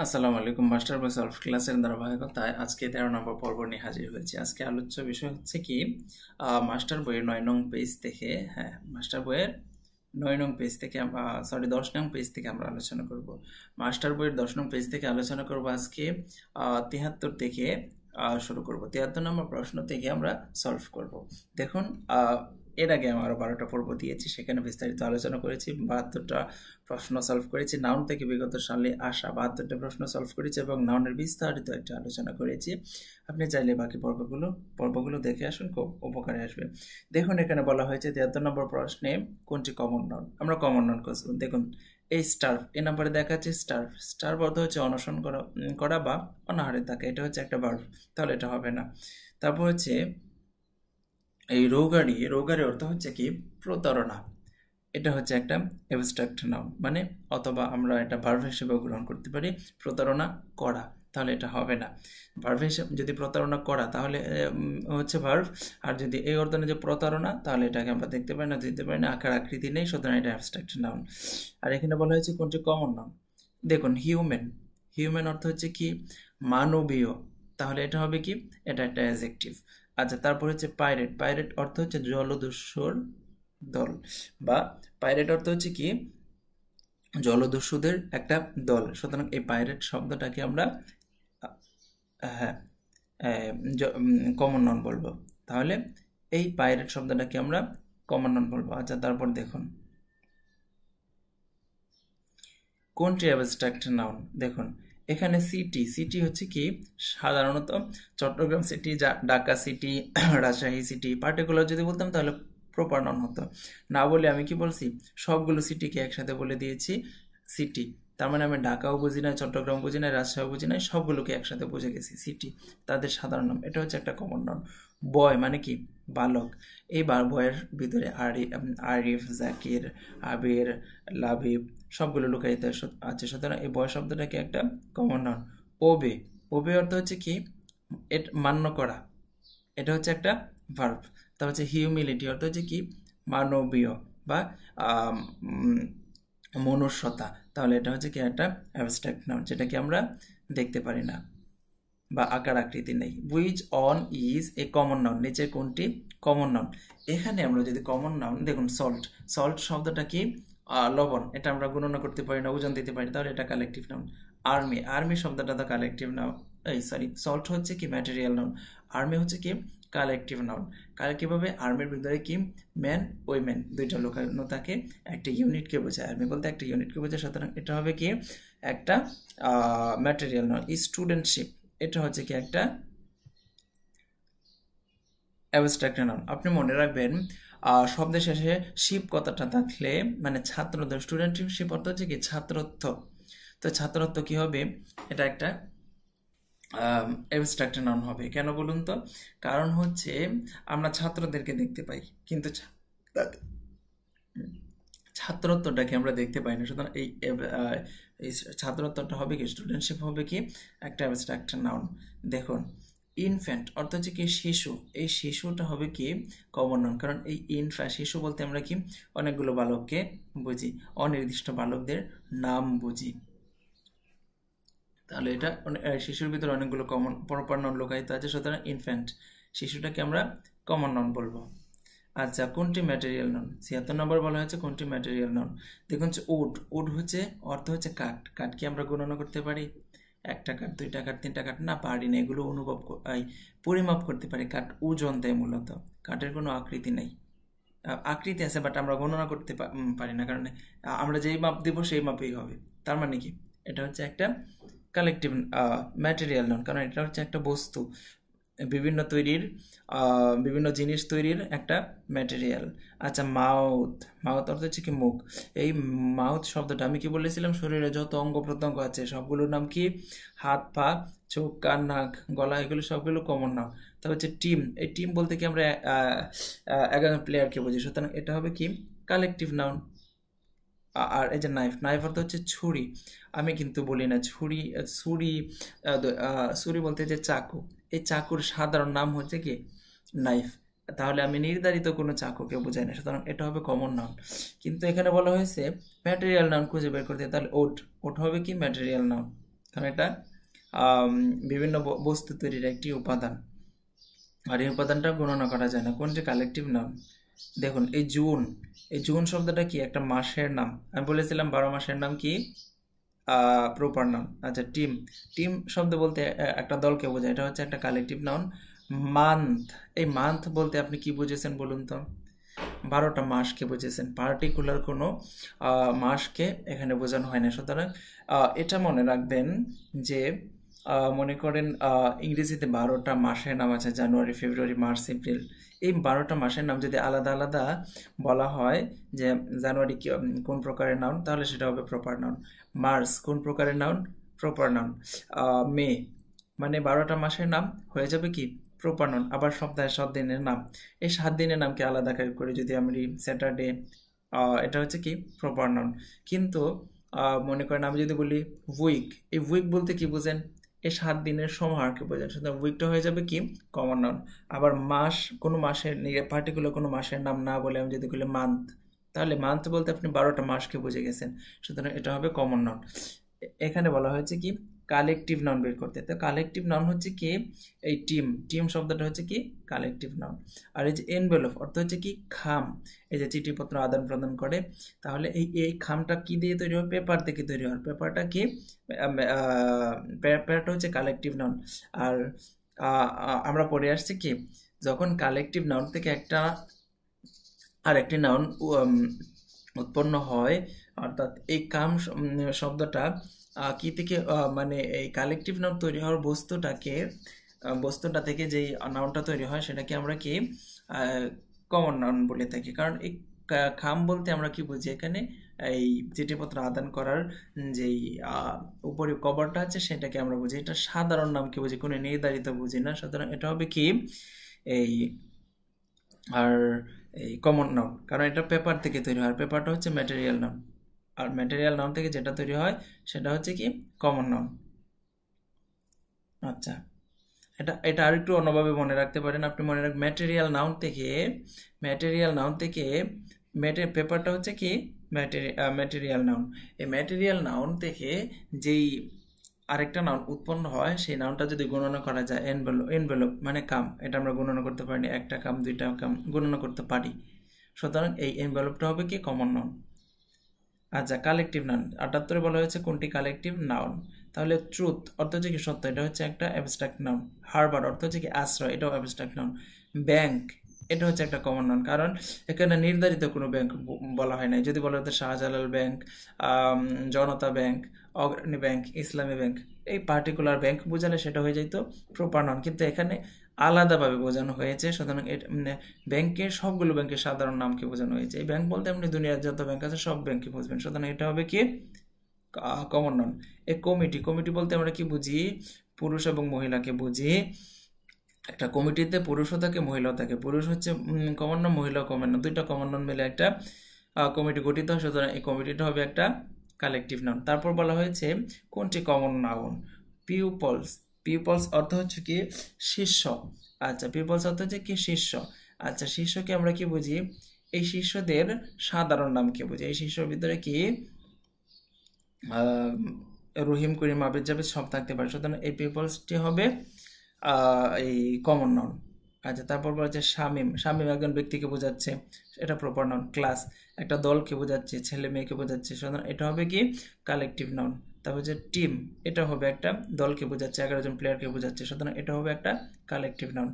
আসসালামু আলাইকুম। মাস্টার বই সলভ ক্লাসের ধারাবাহিকতায় আজকে 13 নম্বর পর্ব নিয়ে হাজির হয়েছি। আজকে আলোচ্য বিষয় হচ্ছে কি মাস্টার বইয়ের 9 নং পেজ থেকে, মাস্টার বইয়ের 9 নং পেজ থেকে, 10 নং পেজ থেকে আমরা আলোচনা করব। মাস্টার বইয়ের 10 নং পেজ থেকে আলোচনা করব আজকে 73 থেকে শুরু করব। 73 নম্বর প্রশ্ন থেকে আমরা সলভ করব। দেখুন, এর আগে আমি আরও 12টা পর্ব দিয়েছি, সেখানে বিস্তারিত আলোচনা করেছি, 72টা প্রশ্ন সলভ করেছি। নাউন থেকে বিগত সালে আসা 72টা প্রশ্ন সলভ করেছি এবং নাউনের বিস্তারিত একটা আলোচনা করেছি। আপনি চাইলে বাকি পর্বগুলো দেখে আসুন, খুব উপকারে আসবে। দেখুন, এখানে বলা হয়েছে 73 নম্বর প্রশ্নে কোনটি কমন নাউন। আমরা কমন নাউন করব। দেখুন, এই স্টার্ভ, এই নাম্বারে দেখাচ্ছে স্টার্ভ। স্টার্ভ অর্থ হচ্ছে অনশন করা বা অনাহারে থাকা। এটা হচ্ছে একটা ভার্ব, তাহলে এটা হবে না। তারপর হচ্ছে এই রোগাড়ি, রোগাড়ি অর্থ হচ্ছে কি প্রতারণা। এটা হচ্ছে একটা অ্যাবস্ট্রাক্ট নাউন, মানে অথবা আমরা এটা ভার্ব হিসেবেও গ্রহণ করতে পারি, প্রতারণা করা, তাহলে এটা হবে না। ভার্ব হিসেবে যদি প্রতারণা করা তাহলে হচ্ছে ভার্ব, আর যদি এই অর্থে যে প্রতারণা তাহলে এটাকে আমরা দেখতে পারি না, দিতে পারি না, আকার আকৃতি নেই, সুতরাং এটা অ্যাবস্ট্রাক্ট নাউন। আর এখানে বলা হয়েছে কোনটি কমন নাউন। দেখুন, হিউম্যান, হিউম্যান অর্থ হচ্ছে কি মানবীয়, তাহলে এটা হবে কি, এটা একটা অ্যাডজেক্টিভ। আচ্ছা, তারপর হচ্ছে পাইরেট, পাইরেট অর্থ হচ্ছে জলদস্যুর দল, বা পাইরেট অর্থ হচ্ছে কি জলদস্যুদের একটা দল, সুতরাং এই পাইরেট শব্দটাকে আমরা হ্যাঁ কমন নাউন বলবো। তাহলে এই পাইরেট শব্দটাকে আমরা কমন নাউন বলবো। আচ্ছা, তারপর দেখুন কোনটি অ্যাবস্ট্রাক্ট নাউন। দেখুন, এখানে সিটি, সিটি হচ্ছে কি সাধারণত Chittagong city, Dhaka city, Rajshahi city. Particular যদি বলতাম তাহলে প্রপার নাউন হতো, না বলে আমি কি বলছি সবগুলো সিটিকে একসাথে বলে দিয়েছি সিটি। তার মানে আমি ঢাকাও বুঝি না, চট্টগ্রাম বুঝি না, রাজশাহী বুঝি না, সবগুলোকে একসাথে বুঝে গেছি সিটি, তাদের সাধারণ নাম। এটা হচ্ছে একটা কমন নাউন। বয় মানে কি বালক, এই বয়ের ভিতরে আরিফ, জাকির, আবির, লাবিব সবগুলো লুকায়িত আছে, সুতরাং এই বয় শব্দটাকে একটা কমন নাউন। ওবে, ওবে অর্থ হচ্ছে কি মান্য করা, এটা হচ্ছে একটা ভার্ব। তা হচ্ছে হিউমিলিটি অর্থ হচ্ছে কি মানবীয় বা মনুষ্যতা, তাহলে এটা হচ্ছে কি একটা অ্যাবস্ট্রাক্ট নাউন, যেটাকে আমরা দেখতে পারি না বা আকার আকৃতি নেই। Which on is a common noun, নিচে কোনটি কমন নাউন। এখানে আমরা যদি কমন নাউন, দেখুন সল্ট, সল্ট শব্দটা কি লবণ, এটা আমরা গণনা করতে পারি না, ওজন দিতে পারি, তাহলে এটা কালেকটিভ নাউন। আর্মি, আর্মি শব্দটা তো কালেকটিভ নাউন, সল্ট হচ্ছে কি ম্যাটেরিয়াল নাউন, আর্মি হচ্ছে কি কালেকটিভ নাউন। কিভাবে, আর্মির ভিতরে কি ম্যান উইমেন দুইটা লুকানো থাকে, একটা ইউনিটকে বোঝায়, আর্মি বলতে একটা ইউনিটকে বোঝায়, সুতরাং এটা হবে কি একটা ম্যাটেরিয়াল নাউন। স্টুডেন্টশিপ, এটা হচ্ছে কি একটা অ্যাবস্ট্রাক্ট নাউন। আপনি মনে রাখবেন শব্দের শেষে শিপ কথাটা থাকলে মানে ছাত্রদের, স্টুডেন্টশিপ অর্থ হচ্ছে কি ছাত্রত্ব, তো ছাত্রত্ব কি হবে, এটা একটা অ্যাবস্ট্রাক্ট নাউন হবে। কেন বলুন তো, কারণ হচ্ছে আমরা ছাত্রদেরকে দেখতে পাই কিন্তু ছাত্রত্বটাকে আমরা দেখতে পাই না, সুতরাং এই ছাত্রত্বটা হবে কি, স্টুডেন্টশিপ হবে কি একটা অ্যাবস্ট্রাক্ট নাউন। দেখুন, ইনফ্যান্ট অর্থ হচ্ছে কি শিশু, এই শিশুটা হবে কি কমন নাউন, কারণ এই শিশু বলতে আমরা কি অনেকগুলো বালককে বুঝি, অনির্দিষ্ট বালকদের নাম বুঝি, তাহলে এটা শিশুর ভিতরে অনেকগুলো কমন প্রপার নাউন লুকায়িত আছে, সুতরাং ইনফ্যান্ট শিশুটাকে আমরা কমন নাউন বলবো। আচ্ছা, কোনটি ম্যাটেরিয়াল নাউন। 76 নম্বর বলা হয়েছে কোনটি ম্যাটেরিয়াল নাউন। দেখুন, উড, উড হচ্ছে অর্থ হচ্ছে কাঠ, কাঠ কি আমরা গণনা করতে পারি, একটা কাঠ, দুইটা কাঠ, তিনটা কাঠ, না পারি না, এগুলো পরিমাপ করতে পারি। কাঠ ওজন দেয় মূলত, কাঠের কোনো আকৃতি নেই, আকৃতি আছে বাট আমরা গণনা করতে পারি না, কারণ আমরা যেই মাপ দিব সেই মাপেই হবে। তার মানে কি এটা হচ্ছে একটা কালেকটিভ ম্যাটেরিয়াল নাউন, কারণ এটা হচ্ছে একটা বস্তু, বিভিন্ন তৈরির বিভিন্ন জিনিস তৈরির একটা ম্যাটেরিয়াল। আচ্ছা, মাউথ, মাউথ অর্থ হচ্ছে কি মুখ। এই মাউথ শব্দটা আমি কি বলেছিলাম, শরীরে যত অঙ্গ প্রত্যঙ্গ আছে সবগুলোর নাম কি, হাত, পা, চোখ, কান, নাক, গলা, এগুলো সবগুলো কমন নাম। তা হচ্ছে টিম, এই টিম বলতে কি আমরা 11 প্লেয়ারকে বুঝি, সুতরাং এটা হবে কি কালেকটিভ নাউন। আর এই যে নাইফ, নাইফ অর্থ হচ্ছে ছুরি, আমি কিন্তু বলি না ছুরি, ছুরি, ছুরি বলতে যে চাকু, এই চাকুর সাধারণ নাম হচ্ছে কি নাইফ, তাহলে আমি নির্ধারিত কোনো চাকুকে বোঝাই না, সুতরাং এটা হবে কমন নাউন। কিন্তু এখানে বলা হয়েছে ম্যাটেরিয়াল নাউন খুঁজে বের করতে, তাহলে ওট, ওট হবে কি ম্যাটেরিয়াল নাউন, কারণ এটা বিভিন্ন বস্তু তৈরির একটি উপাদান, আর এই উপাদানটা গণনা করা যায় না। কোনটি কালেকটিভ নাউন? দেখুন এই জুন শব্দটা কি? একটা মাসের নাম। আমি বলেছিলাম 12 মাসের নাম কি? Proper noun. আচ্ছা, টিম শব্দ বলতে একটা দলকে বোঝায়, এটা হচ্ছে একটা কালেকটিভ নাউন। মান্থ, এই মান্থ বলতে আপনি কি বুঝেছেন বলুন তো? 12টা মাসকে বুঝেছেন, পার্টিকুলার কোনো মাসকে এখানে বোঝানো হয় না। সুতরাং এটা মনে রাখবেন যে মনে করেন ইংরেজিতে 12টা মাসের নাম আছে, জানুয়ারি, ফেব্রুয়ারি, মার্চ, এপ্রিল। এই 12টা মাসের নাম যদি আলাদা আলাদা বলা হয়, যে জানুয়ারি কোন প্রকারের নাউন, তাহলে সেটা হবে প্রপার নাউন। মার্চ কোন প্রকারের নাউন? Proper noun. মে মানে 12টা মাসের নাম হয়ে যাবে কি? Proper noun. আবার সপ্তাহে 7 দিনের নাম, এই 7 দিনের নামকে আলাদা করে যদি আমি স্যাটারডে, এটা হচ্ছে কি? Proper noun. কিন্তু মনে করেন আমি যদি বলি উইক, এই উইক বলতে কি বুঝেন? এই 7 দিনের সমাহারকে বোঝেন, সুতরাং উইকটা হয়ে যাবে কি? Common noun. আবার মাস, কোনো মাসের পার্টিকুলার কোনো মাসের নাম না বলে আমি যদি বলি মান্থ, তাহলে মান্থ বলতে আপনি 12টা মাসকে বুঝে গেছেন, সুতরাং এটা হবে কমন নাউন। এখানে বলা হয়েছে কি? কালেকটিভ নাউন বের করতে। তো কালেকটিভ নাউন হচ্ছে কি? এই টিম শব্দটা হচ্ছে কি? Collective noun. আর এই যে এনভেলপ অর্থ হচ্ছে কি? খাম। এই যে চিঠিপত্র আদান প্রদান করে, তাহলে এই খামটা কি দিয়ে তৈরি হয়? পেপার থেকে তৈরি হয়। পেপারটা কি? পেপারটা হচ্ছে কালেকটিভ নাউন। আর আমরা পড়ে আসছি কি, যখন কালেকটিভ নাউন থেকে একটা আর একটি নাউন উৎপন্ন হয়, অর্থাৎ এই কাম শব্দটা কি থেকে মানে এই কালেকটিভ নাউন তৈরি হওয়ার বস্তুটা থেকে যেই নাউনটা তৈরি হয় সেটাকে আমরা কি কমন নাউন বলে থাকি। কারণ এই খাম বলতে আমরা কি বুঝি? এখানে এই চিঠিপত্র আদান করার যেই উপরে কভারটা আছে সেটাকে আমরা বুঝি, এটা সাধারণ নামকে বুঝি, কোনো নির্ধারিত বুঝি না। সুতরাং এটা হবে কি? এই আর এই কমন নাউন, কারণ এটা পেপার থেকে তৈরি হয়। পেপারটা হচ্ছে ম্যাটেরিয়াল নাউন, আর ম্যাটেরিয়াল নাউন থেকে যেটা তৈরি হয় সেটা হচ্ছে কি? Common noun. আচ্ছা, এটা আরেকটু অন্যভাবে মনে রাখতে পারেন। আপনি মনে রাখ ম্যাটেরিয়াল নাউন থেকে পেপারটা হচ্ছে কি? Material noun. এই ম্যাটেরিয়াল নাউন থেকে যেই আরেকটা নাউন উৎপন্ন হয়, সেই নাউনটা যদি গণনা করা যায়, এনভেলপ মানে কাম, এটা আমরা গণনা করতে পারি, একটা কাম, দুইটা কাম গণনা করতে পারি। সুতরাং এই এনভেলপটা হবে কি? Common noun. আচ্ছা, কালেকটিভ নাউন 78 বলা হয়েছে কোনটি কালেকটিভ নাউন? তাহলে ট্রুথ অর্থ হচ্ছে কি? সত্য, এটা হচ্ছে একটা অ্যাবস্ট্রাক্ট নাউন। হারবার অর্থ হচ্ছে কি? আশ্রয়, এটাও অ্যাবস্ট্রাক্ট নাউন। ব্যাংক এটা হচ্ছে একটা কমন নাউন, কারণ এখানে নির্ধারিত কোনো ব্যাংক বলা হয় নাই। যদি বলা হতো শাহজালাল ব্যাংক, জনতা ব্যাংক, অগ্রণী ব্যাংক, ইসলামী ব্যাংক, এই পার্টিকুলার ব্যাংক বোঝালে সেটা হয়ে যেত প্রপার নাউন। কিন্তু এখানে আলাদাভাবে বোঝানো হয়েছে, সুতরাং ব্যাংকের সবগুলো ব্যাংকের সাধারণ নামকে বোঝানো হয়েছে। এই ব্যাংক বলতে আপনি দুনিয়ার যত ব্যাংক আছে সব ব্যাংকে বুঝবেন, সুতরাং এটা হবে কি? Common noun. এই কমিটি বলতে আমরা কি বুঝি? পুরুষ এবং মহিলাকে বুঝি। একটা কমিটিতে পুরুষও থাকে, মহিলাও থাকে। পুরুষ হচ্ছে কমন নাউন, মহিলাও কমন নাউন, দুইটা কমন নাউন মিলে একটা কমিটি গঠিত হয়, সুতরাং এই কমিটিটা হবে একটা কালেকটিভ নাউন। তারপর বলা হয়েছে কোনটি কমন নাউন? পিপলস অর্থ হচ্ছে কি? শিষ্য। আচ্ছা, পিপলস অর্থ হচ্ছে কি? শিষ্য। আচ্ছা, শিষ্যকে আমরা কি বুঝি? এই শিষ্যদের সাধারণ নামকে বুঝি। এই শিষ্যর ভিতরে কি রহিম, করিম, আবিদ, জাবেদ সব থাকতে পারে, সুতরাং এই পিপলসটি হবে এই কমন নাউন। আচ্ছা, তারপর বলেছে শামীম একজন ব্যক্তিকে বোঝাচ্ছে, এটা প্রপার নাউন। ক্লাস একটা দলকে বোঝাচ্ছে, ছেলে মেয়েকে বোঝাচ্ছে, সুতরাং এটা হবে কি? Collective noun. তারপর যে টিম, এটা হবে একটা দলকে বোঝাচ্ছে, 11 জন প্লেয়ারকে বোঝাচ্ছে, সুতরাং এটা হবে একটা কালেকটিভ নাউন।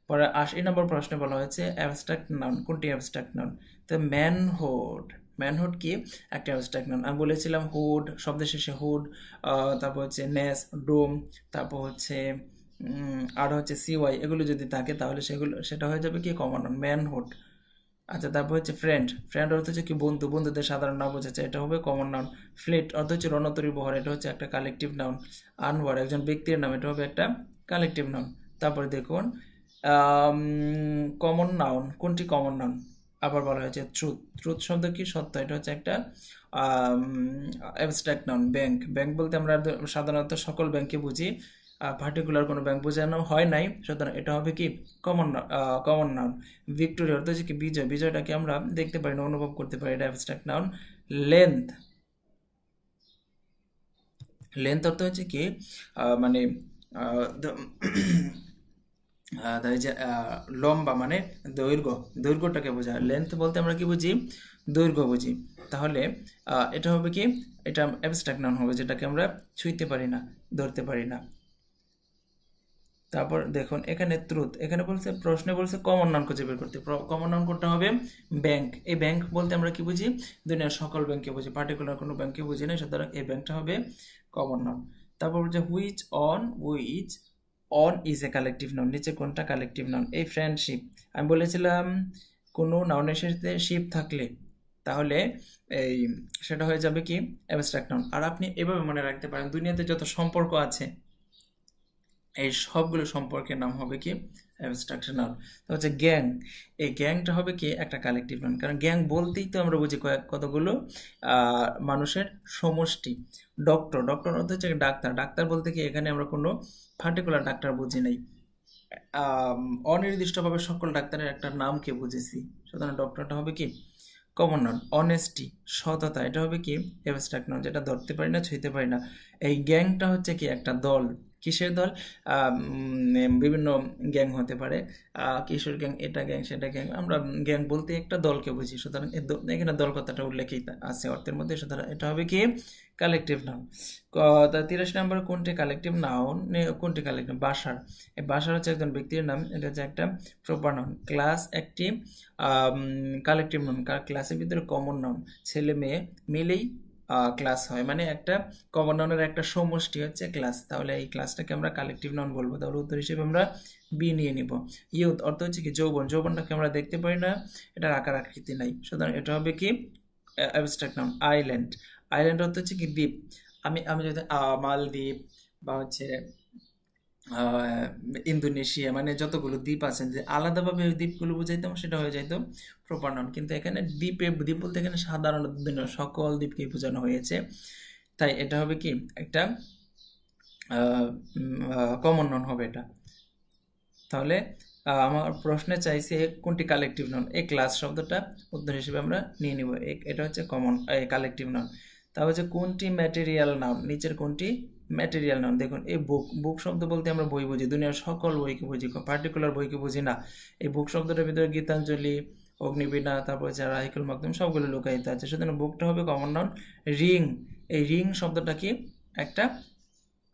পরে 80 নম্বর প্রশ্নে বলা হয়েছে অ্যাবস্ট্রাক্ট নাউন কোনটি? Abstract noun. তো ম্যানহুড কি? একটা অ্যাবস্ট্রাক্ট নাউন। আমি বলেছিলাম হুড শব্দের শেষে হুড, তারপর হচ্ছে নেস, ডোম, তারপর হচ্ছে আর হচ্ছে সিওয়াই, এগুলো যদি থাকে তাহলে সেটা হয়ে যাবে কি? Common noun, manhood. আচ্ছা, তারপর হচ্ছে ফ্রেন্ড অর্থ হচ্ছে কি? বন্ধুদের সাধারণ নাম বোঝাচ্ছে, এটা হবে কমন নাউন। ফ্লিট অর্থ হচ্ছে রণতরী বহর, এটা হচ্ছে একটা কালেকটিভ নাউন। আনওয়ার একজন ব্যক্তির নাম, এটা হবে একটা কালেকটিভ নাউন। তারপরে দেখুন কমন নাউন কোনটি? Common noun. আবার বলা হয়েছে ট্রুথ শব্দ কি? সত্য, এটা হচ্ছে একটা অ্যাবস্ট্রাক্ট নাউন। ব্যাংক বলতে আমরা সাধারণত সকল ব্যাংকে বুঝি, পার্টিকুলার কোনো ব্যাংক বোঝানো হয় নাই, সুতরাং এটা হবে কি? Common noun. ভিক্টোরিয়া অর্থ হচ্ছে কি? বিজয়টাকে আমরা দেখতে পারি না, অনুভব করতে পারি, এটা অ্যাবস্ট্রাক্ট নাউন। লেন্থ লেন্থ অর্থ হচ্ছে কি মানে লম্বা মানে দৈর্ঘ্য, দৈর্ঘ্যটাকে বোঝায়। লেন্থ বলতে আমরা কি বুঝি? দৈর্ঘ্য বুঝি। তাহলে এটা হবে কি, এটা অ্যাবস্ট্রাক্ট নাউন হবে, যেটাকে আমরা ছুঁইতে পারি না, ধরতে পারি না। তারপর দেখুন এখানে ট্রুথ, এখানে বলছে, প্রশ্নে বলছে কমন নাউন খুঁজে বের করতে। কমন নাউন কোনটা হবে? ব্যাংক। এই ব্যাংক বলতে আমরা কি বুঝি? দুনিয়ার সকল ব্যাংকে বুঝি, পার্টিকুলার কোনো ব্যাংকে বুঝি না, সুতরাং এই ব্যাংকটা হবে কমন নাউন। তারপর বলছে which on, which on is a collective noun, নিচে কোনটা কালেকটিভ নাউন? এই ফ্রেন্ডশিপ, আমি বলেছিলাম কোনো নাউনের সাথে শিপ থাকলে তাহলে এই সেটা হয়ে যাবে কি অ্যাবস্ট্রাক্ট নাউন। আর আপনি এভাবে মনে রাখতে পারেন, দুনিয়াতে যত সম্পর্ক আছে এই সবগুলো সম্পর্কের নাম হবে কি অ্যাবস্ট্রাক্ট নাউন। তো হচ্ছে গ্যাং, এই গ্যাংটা হবে কি একটা কালেকটিভ নাউন, কারণ গ্যাং বলতেই তো আমরা বুঝি কতগুলো মানুষের সমষ্টি। ডক্টর, ডক্টর অর্থ হচ্ছে ডাক্তার, ডাক্তার বলতে কি এখানে আমরা কোনো পার্টিকুলার ডাক্তার বুঝি নাই, অনির্দিষ্টভাবে সকল ডাক্তারের একটা নামকে বুঝেছি, সুতরাং ডক্টরটা হবে কি কমন নাউন। অনেস্টি, সততা, এটা হবে কি অ্যাবস্ট্রাক্ট নাউন, যেটা ধরতে পারি না, ছুঁইতে পারি না। এই গ্যাংটা হচ্ছে কি একটা দল। কিসের দল? বিভিন্ন গ্যাং হতে পারে, কিশোর গ্যাং, এটা গ্যাং, সেটা গ্যাং, আমরা গ্যাং বলতে একটা দলকে বুঝি, সুতরাং এখানে দল কথাটা উল্লেখই আছে অর্থের মধ্যে, সুতরাং এটা হবে কি কালেকটিভ নাউন। 83 নম্বর, কোনটি কালেকটিভ নাউন, কোনটি কালেকটিভ? বাসার, এই বাসার হচ্ছে একজন ব্যক্তির নাম, এটা হচ্ছে একটা প্রপার নাউন। ক্লাস একটি কালেকটিভ নাউন, ক্লাসের ভিতরে কমন নাউন, ছেলে মেয়ে মিলেই ক্লাস হয়, মানে একটা কমন নাউনের একটা সমষ্টি হচ্ছে ক্লাস, তাহলে এই ক্লাসটাকে আমরা কালেকটিভ নাউন বলবো। তাহলে উত্তর হিসেবে আমরা বি নিয়ে নিব। ইউথ অর্থ হচ্ছে কি যৌবন, যৌবনটাকে আমরা দেখতে পারি না, এটার আকার আকৃতি নাই, সুতরাং এটা হবে কি অ্যাবস্ট্রাক্ট নাউন। আইল্যান্ড, আইল্যান্ড অর্থ হচ্ছে কি দ্বীপ। আমি আমি যদি মালদ্বীপ বা হচ্ছে ইন্দোনেশিয়া, মানে যতগুলো দ্বীপ আছে, যে আলাদাভাবে ওই দ্বীপগুলো বুঝাইতাম, সেটা হয়ে যাইতো প্রপার নাউন। কিন্তু এখানে দ্বীপ বলতে এখানে সাধারণত সকল দ্বীপকে বোঝানো হয়েছে, তাই এটা হবে কি একটা কমন নাউন হবে এটা। তাহলে আমার প্রশ্নে চাইছে কোনটি কালেকটিভ নাউন, এই ক্লাস শব্দটা উত্তর হিসেবে আমরা নিয়ে নিব, এটা হচ্ছে কমন কালেকটিভ নাউন। তা হচ্ছে কোনটি ম্যাটেরিয়াল নাউন, নিচের কোনটি ম্যাটেরিয়াল নাউন? দেখুন এই বুক, বুক শব্দ বলতে আমরা বই বুঝি, দুনিয়ার সকল বইকে বুঝি, পার্টিকুলার বইকে বুঝি না। এই বুক শব্দটার ভিতরে গীতাঞ্জলি, অগ্নিবীণা, তারপর হচ্ছে রাহিকুল মাকদুম, সবগুলো লুকায়িত আছে, সুতরাং বুকটা হবে কমন নাউন। রিং, এই রিং শব্দটা কি একটা,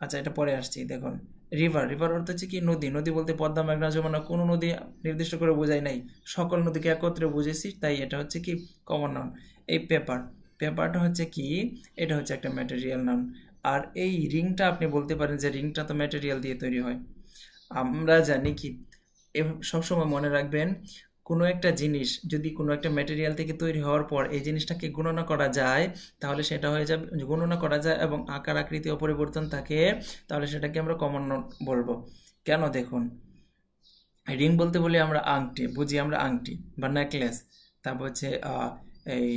আচ্ছা এটা পরে আসছি। দেখুন রিভার, রিভার অর্থ হচ্ছে কি নদী, নদী বলতে পদ্মা, মেঘনা, যমুনা, কোনো নদী নির্দিষ্ট করে বোঝাই নাই, সকল নদীকে একত্রে বুঝেছি, তাই এটা হচ্ছে কি কমন নাউন। এই পেপার, পেপারটা হচ্ছে কি, এটা হচ্ছে একটা ম্যাটেরিয়াল নাউন। আর এই রিংটা আপনি বলতে পারেন যে রিংটা তো ম্যাটেরিয়াল দিয়ে তৈরি হয়, আমরা জানি কি, সবসময় মনে রাখবেন কোনো একটা জিনিস যদি কোনো একটা ম্যাটেরিয়াল থেকে তৈরি হওয়ার পর এই জিনিসটাকে গণনা করা যায়, তাহলে সেটা হয়ে যাবে, গণনা করা যায় এবং আকার আকৃতি অপরিবর্তন থাকে, তাহলে সেটাকে আমরা কমন নাউন বলবো। কেন? দেখুন রিং বলতে বলি আমরা আংটি বুঝি, আমরা আংটি বা নেকলেস, তারপর হচ্ছে এই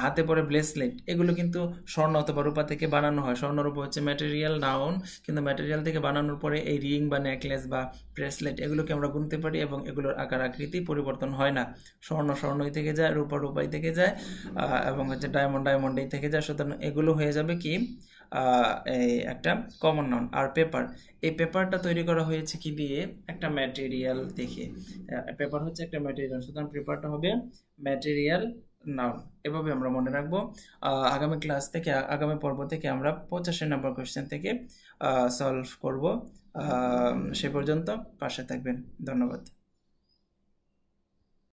হাতে পরে ব্রেসলেট, এগুলো কিন্তু স্বর্ণ অথবা রূপা থেকে বানানো হয়, স্বর্ণ রূপা হচ্ছে ম্যাটেরিয়াল নাউন, কিন্তু ম্যাটেরিয়াল থেকে বানানোর পরে এই রিং বা নেকলেস বা ব্রেসলেট এগুলোকে আমরা গুনতে পারি এবং এগুলোর আকার আকৃতি পরিবর্তন হয় না, স্বর্ণ স্বর্ণই থেকে যায়, রূপা রূপাই থেকে যায়, এবং হচ্ছে ডায়মন্ড ডায়মন্ডই থেকে যায়, সুতরাং এগুলো হয়ে যাবে কি এই একটা কমন নাউন। আর পেপার, এই পেপারটা তৈরি করা হয়েছে কি দিয়ে, একটা ম্যাটেরিয়াল দেখে, পেপার হচ্ছে একটা ম্যাটেরিয়াল, সুতরাং পেপারটা হবে ম্যাটেরিয়াল নাউন। এভাবে আমরা মনে রাখবো। আগামী ক্লাস থেকে, আগামী পর্ব থেকে আমরা 85 নম্বর কোয়েশ্চেন থেকে সলভ করব। সে পর্যন্ত পাশে থাকবেন, ধন্যবাদ।